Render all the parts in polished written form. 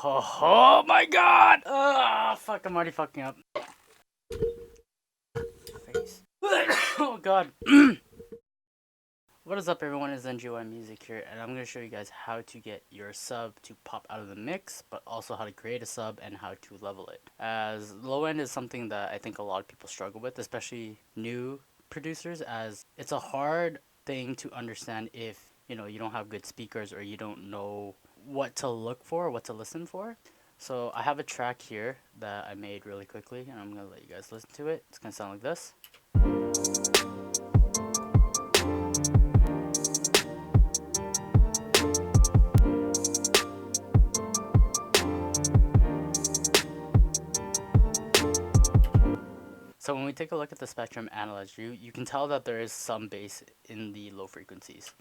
Oh my god! Ah, fuck, I'm already fucking up. Face. Oh god. What is up, everyone? It's NgynMusic here, and I'm going to show you guys how to get your sub to pop out of the mix, but also how to create a sub and how to level it. As low end is something that I think a lot of people struggle with, especially new producers, as it's a hard thing to understand if you don't have good speakers or you don't know what to look for, what to listen for. So I have a track here that I made really quickly, and I'm going to let you guys listen to it. It's going to sound like this. So when we take a look at the spectrum analyzer, you can tell that there is some bass in the low frequencies.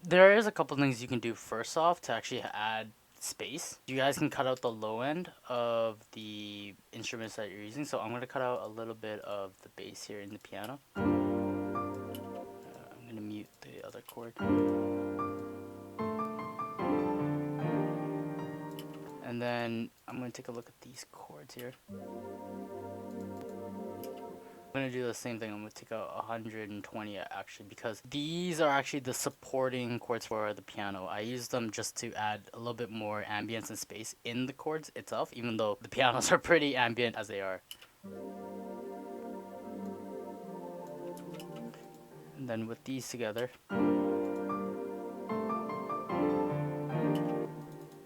There is a couple things you can do first off to actually add space. You guys can cut out the low end of the instruments that you're using. So I'm going to cut out a little bit of the bass here in the piano. I'm going to mute the other chord. And then I'm going to take a look at these chords here. I'm going to do the same thing. I'm going to take out 120 actually, because these are actually the supporting chords for the piano. I use them just to add a little bit more ambience and space in the chords itself, even though the pianos are pretty ambient as they are. And then with these together,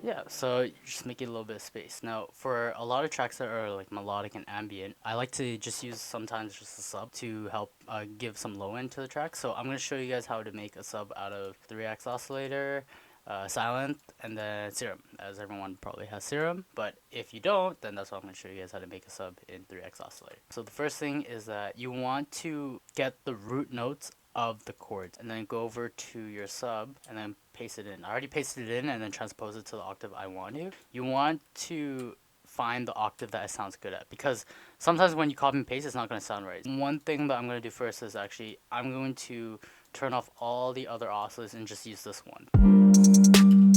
yeah, so you just make it a little bit of space. Now, for a lot of tracks that are like melodic and ambient, I like to just use sometimes just a sub to help give some low end to the track. So I'm going to show you guys how to make a sub out of 3x oscillator, Sylenth, and then Serum, as everyone probably has Serum. But if you don't, then that's why I'm going to show you guys how to make a sub in 3x oscillator. So the first thing is that you want to get the root notes of the chords and then go over to your sub and then paste it in. I already pasted it in and then transpose it to the octave I want to. You want to find the octave that it sounds good at, because sometimes when you copy and paste, it's not going to sound right. One thing that I'm going to do first is actually I'm going to turn off all the other oscillators and just use this one.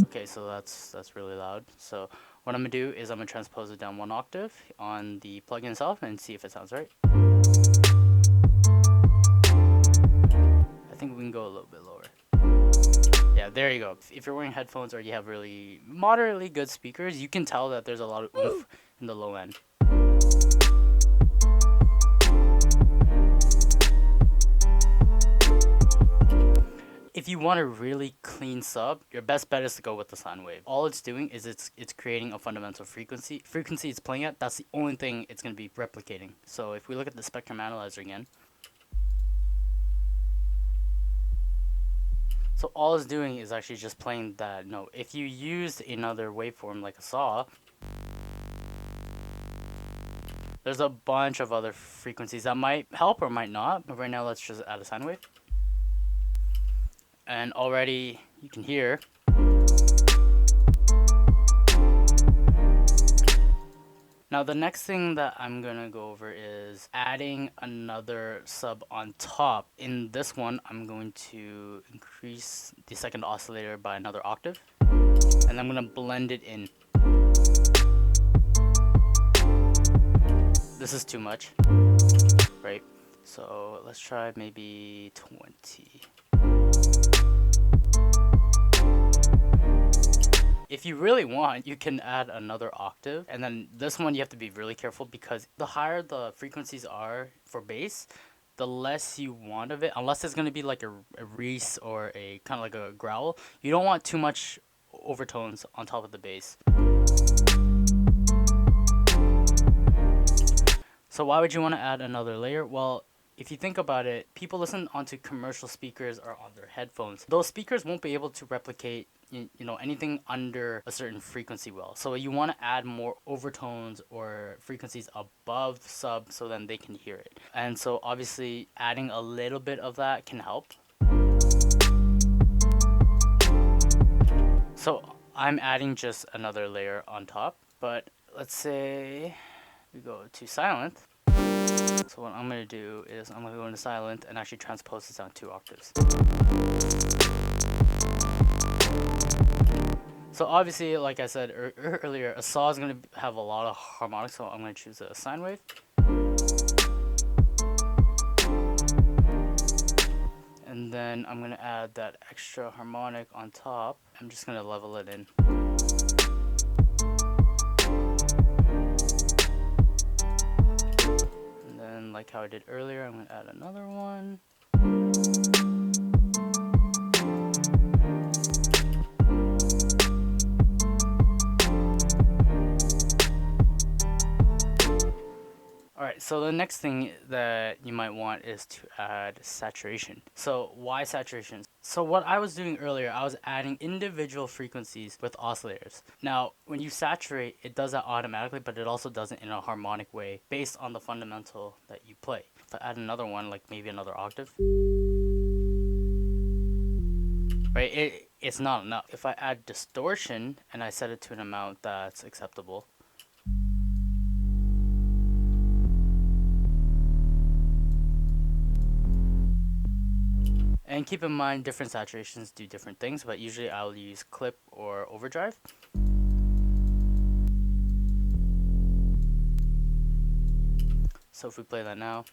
Okay, so that's really loud. So what I'm going to do is I'm going to transpose it down one octave on the plugin itself and see if it sounds right. I think we can go a little bit lower. Yeah, there you go. If you're wearing headphones or you have really moderately good speakers, you can tell that there's a lot of oomph in the low end. If you want a really clean sub, your best bet is to go with the sine wave. All it's doing is it's creating a fundamental frequency. Frequency it's playing at, that's the only thing it's going to be replicating. So if we look at the spectrum analyzer again, so all it's doing is actually just playing that note. If you used another waveform like a saw, there's a bunch of other frequencies that might help or might not. But right now, let's just add a sine wave. And already you can hear. Now the next thing that I'm going to go over is adding another sub on top. In this one, I'm going to increase the second oscillator by another octave. And I'm going to blend it in. This is too much, right? So let's try maybe 20. If you really want, you can add another octave, and then this one you have to be really careful, because the higher the frequencies are for bass, the less you want of it, unless it's going to be like a reese or a kind of like a growl. You don't want too much overtones on top of the bass. So why would you want to add another layer? Well, if you think about it, people listen onto commercial speakers or on their headphones. Those speakers won't be able to replicate anything under a certain frequency well. So you want to add more overtones or frequencies above sub so then they can hear it. And so obviously adding a little bit of that can help. So I'm adding just another layer on top, but let's say we go to Sylenth. So what I'm going to do is I'm going to go into Sylenth and actually transpose this down 2 octaves. So obviously, like I said earlier, a saw is going to have a lot of harmonics, so I'm going to choose a sine wave. And then I'm going to add that extra harmonic on top. I'm just going to level it in. And then, like how I did earlier, I'm going to add another one. Alright, so the next thing that you might want is to add saturation. So why saturation? So what I was doing earlier, I was adding individual frequencies with oscillators. Now, when you saturate, it does that automatically, but it also does it in a harmonic way based on the fundamental that you play. If I add another one, like maybe another octave, right, it's not enough. If I add distortion and I set it to an amount that's acceptable, and keep in mind, different saturations do different things, but usually I'll use clip or overdrive. So if we play that now,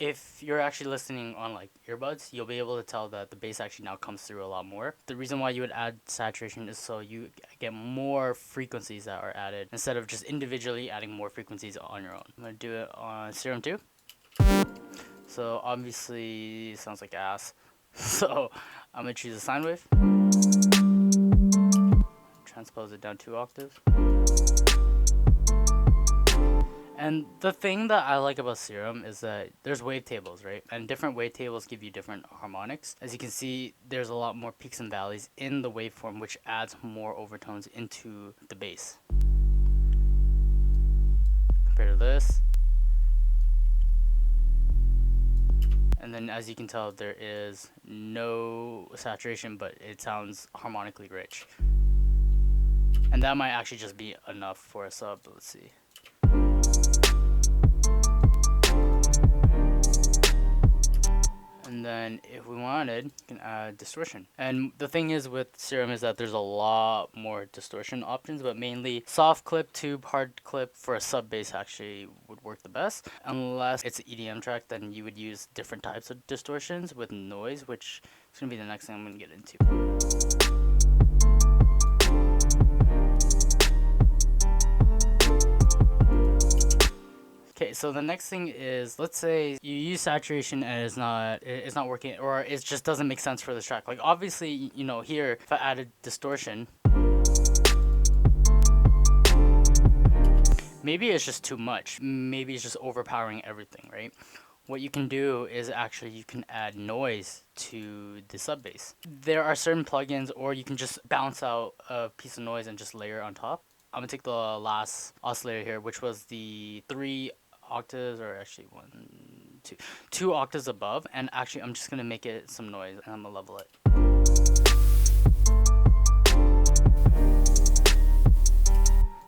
if you're actually listening on like earbuds, you'll be able to tell that the bass actually now comes through a lot more. The reason why you would add saturation is so you get more frequencies that are added instead of just individually adding more frequencies on your own. I'm going to do it on Serum 2. So obviously it sounds like ass. So I'm going to choose a sine wave. Transpose it down 2 octaves. And the thing that I like about Serum is that there's wavetables, right? And different wavetables give you different harmonics. As you can see, there's a lot more peaks and valleys in the waveform, which adds more overtones into the bass. Compared to this. And then as you can tell, there is no saturation, but it sounds harmonically rich. And that might actually just be enough for a sub. Let's see. And then if we wanted, you can add distortion. And the thing is with Serum is that there's a lot more distortion options, but mainly soft clip, tube, hard clip for a sub bass actually would work the best. Unless it's an EDM track, then you would use different types of distortions with noise, which is going to be the next thing I'm going to get into. Okay, so the next thing is, let's say you use saturation and it's not working, or it just doesn't make sense for this track. Like obviously, you know, here if I added distortion, maybe it's just too much. Maybe it's just overpowering everything, right? What you can do is actually you can add noise to the sub bass. There are certain plugins, or you can just bounce out a piece of noise and just layer on top. I'm gonna take the last oscillator here, which was the 3 octaves, or actually 2 octaves above, and actually I'm just gonna make it some noise and I'm gonna level it.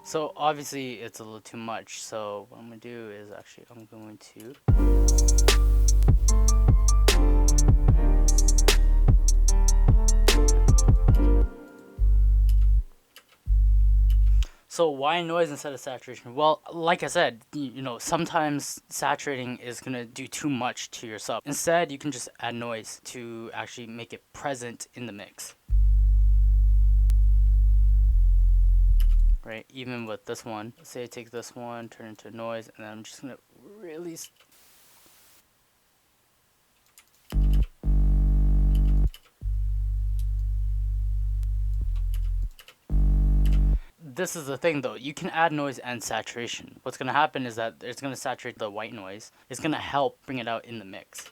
So obviously it's a little too much, so what I'm gonna do is actually I'm going to So why noise instead of saturation? Well, like I said, you know, sometimes saturating is going to do too much to your sub. Instead, you can just add noise to actually make it present in the mix. Right, even with this one. Let's say I take this one, turn it into noise, and then I'm just going to really... This is the thing though, you can add noise and saturation. What's going to happen is that it's going to saturate the white noise. It's going to help bring it out in the mix.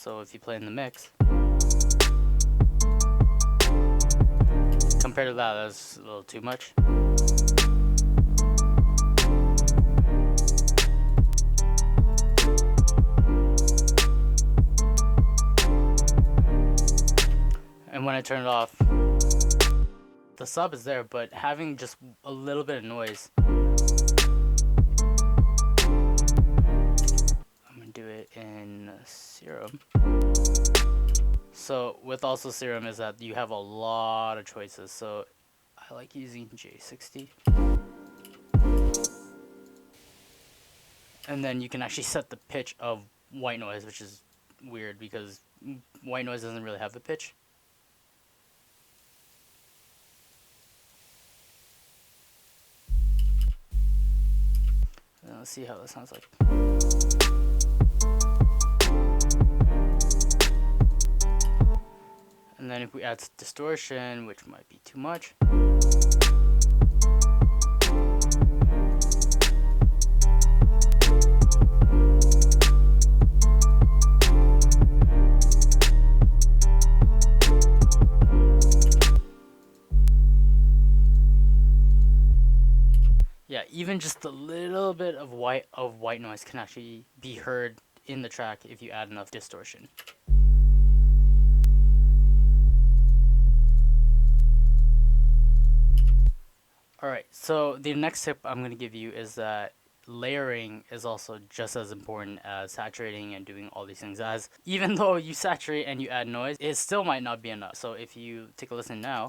So if you play in the mix, compared to that, that's a little too much. And when I turn it off, the sub is there, but having just a little bit of noise. I'm gonna do it in Serum. So with also Serum is that you have a lot of choices. So I like using J60. And then you can actually set the pitch of white noise, which is weird because white noise doesn't really have a pitch. Let's see how that sounds like. And then if we add distortion, which might be too much. Yeah, even just a little bit of white noise can actually be heard in the track if you add enough distortion. Alright, so the next tip I'm going to give you is that layering is also just as important as saturating and doing all these things. As even though you saturate and you add noise, it still might not be enough. So if you take a listen now,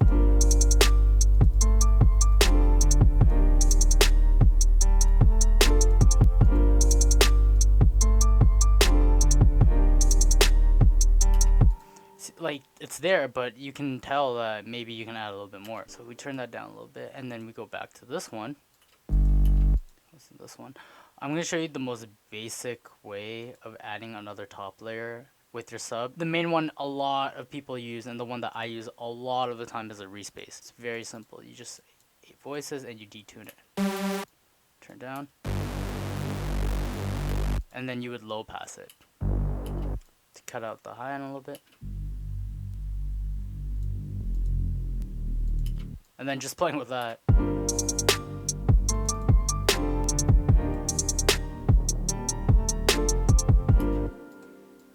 like it's there, but you can tell that maybe you can add a little bit more. So we turn that down a little bit, and then we go back to this one. Listen to this one. I'm going to show you the most basic way of adding another top layer with your sub. The main one a lot of people use, and the one that I use a lot of the time, is a respace. It's very simple. You just say 8 voices and you detune it. Turn down. And then you would low pass it to cut out the high end a little bit. And then just playing with that. And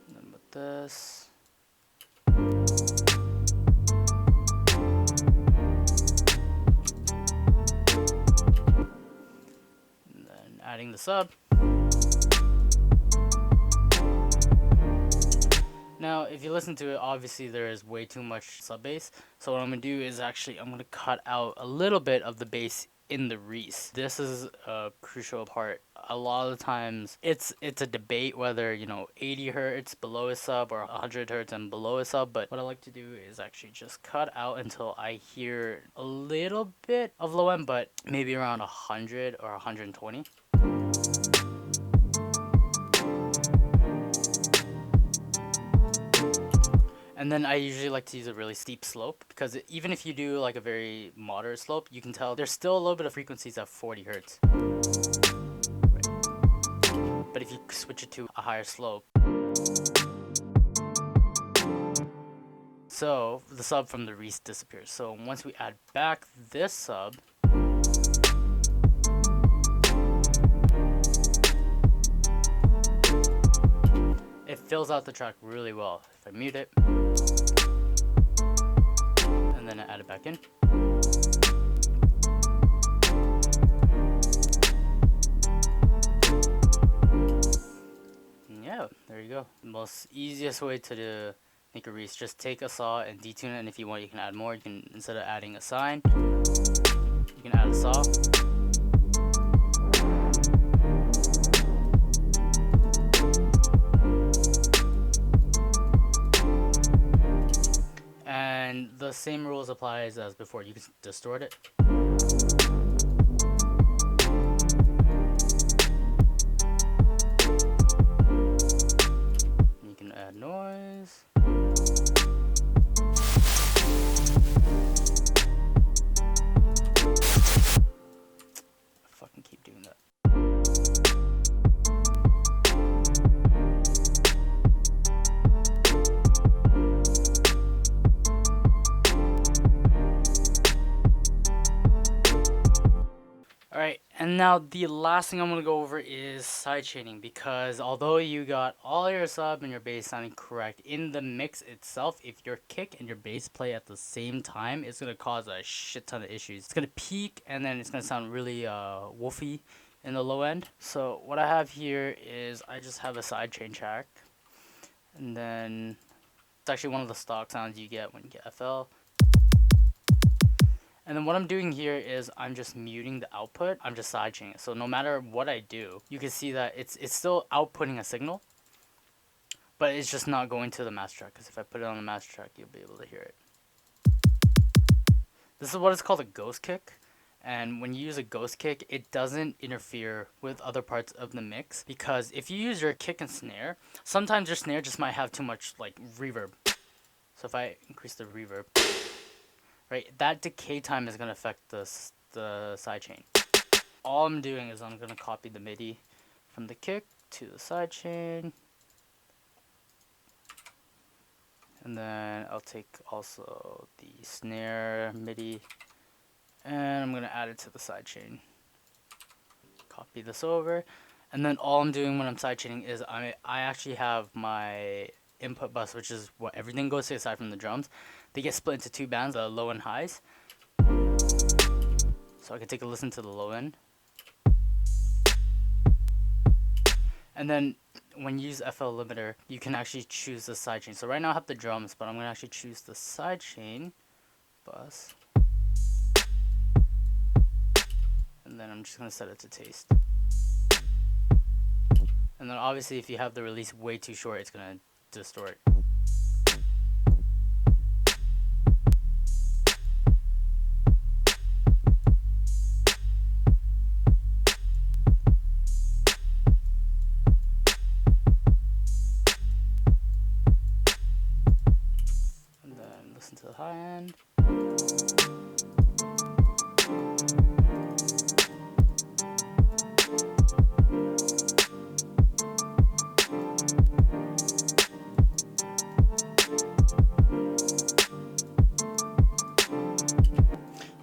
then with this. And then adding the sub. Now, if you listen to it, obviously there is way too much sub bass. So what I'm going to do is actually, I'm going to cut out a little bit of the bass in the Reese. This is a crucial part. A lot of the times, it's a debate whether, 80 hertz below a sub or 100 hertz and below a sub. But what I like to do is actually just cut out until I hear a little bit of low end, but maybe around 100 or 120. And then I usually like to use a really steep slope, because even if you do like a very moderate slope, you can tell there's still a little bit of frequencies at 40 hertz. Right. But if you switch it to a higher slope, so the sub from the Reese disappears. So once we add back this sub, it fills out the track really well. If I mute it, and then I add it back in. And yeah, there you go. The most easiest way to make a Reese, just take a saw and detune it, and if you want, you can add more. You can, instead of adding a sine, you can add a saw. And the same rules applies as before. You can distort it. You can add noise. I fucking keep doing that. And now the last thing I'm going to go over is sidechaining, because although you got all your sub and your bass sounding correct in the mix itself, if your kick and your bass play at the same time, it's going to cause a shit ton of issues. It's going to peak and then it's going to sound really woofy in the low end. So what I have here is I just have a sidechain track, and then it's actually one of the stock sounds you get when you get FL. And then what I'm doing here is I'm just muting the output. I'm just sidechaining it. So no matter what I do, you can see that it's still outputting a signal, but it's just not going to the master track, because if I put it on the master track, you'll be able to hear it. This is what is called a ghost kick. And when you use a ghost kick, it doesn't interfere with other parts of the mix, because if you use your kick and snare, sometimes your snare just might have too much like reverb. So if I increase the reverb, right, that decay time is going to affect the sidechain. All I'm doing is I'm going to copy the MIDI from the kick to the sidechain. And then I'll take also the snare MIDI and I'm going to add it to the sidechain. Copy this over. And then all I'm doing when I'm sidechaining is I actually have my input bus, which is what everything goes to aside from the drums. They get split into two bands, the low and highs. So I can take a listen to the low end. And then when you use FL limiter, you can actually choose the sidechain. So right now I have the drums, but I'm going to actually choose the sidechain bus. And then I'm just going to set it to taste. And then obviously if you have the release way too short, it's going to distort. And then listen to the high end.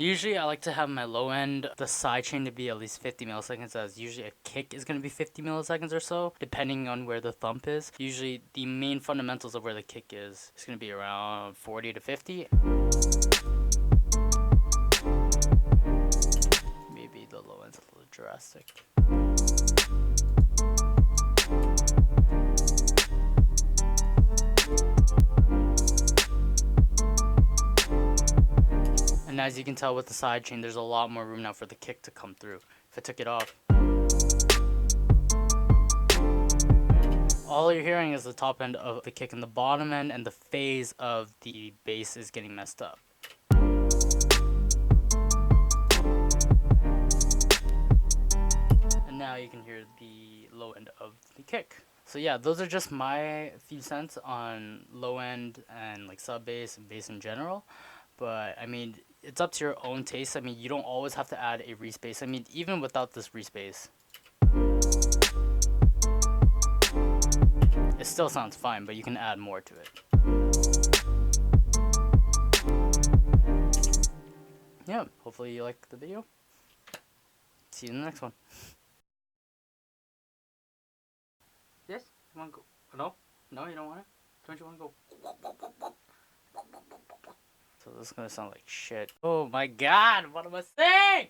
Usually I like to have my low end, the sidechain to be at least 50 milliseconds, as usually a kick is going to be 50 milliseconds or so, depending on where the thump is. Usually the main fundamentals of where the kick is going to be around 40 to 50. Maybe the low end's a little drastic. And as you can tell with the sidechain, there's a lot more room now for the kick to come through. If I took it off, all you're hearing is the top end of the kick and the bottom end, and the phase of the bass is getting messed up. And now you can hear the low end of the kick. So yeah, those are just my few cents on low end and like sub bass and bass in general. But I mean, it's up to your own taste. I mean, you don't always have to add a respace. I mean, even without this respace, it still sounds fine, but you can add more to it. Yeah, hopefully you like the video. See you in the next one. Yes? You want to go? No? No, you don't want it? Don't you want to go? So this is going to sound like shit. Oh my god, what am I saying?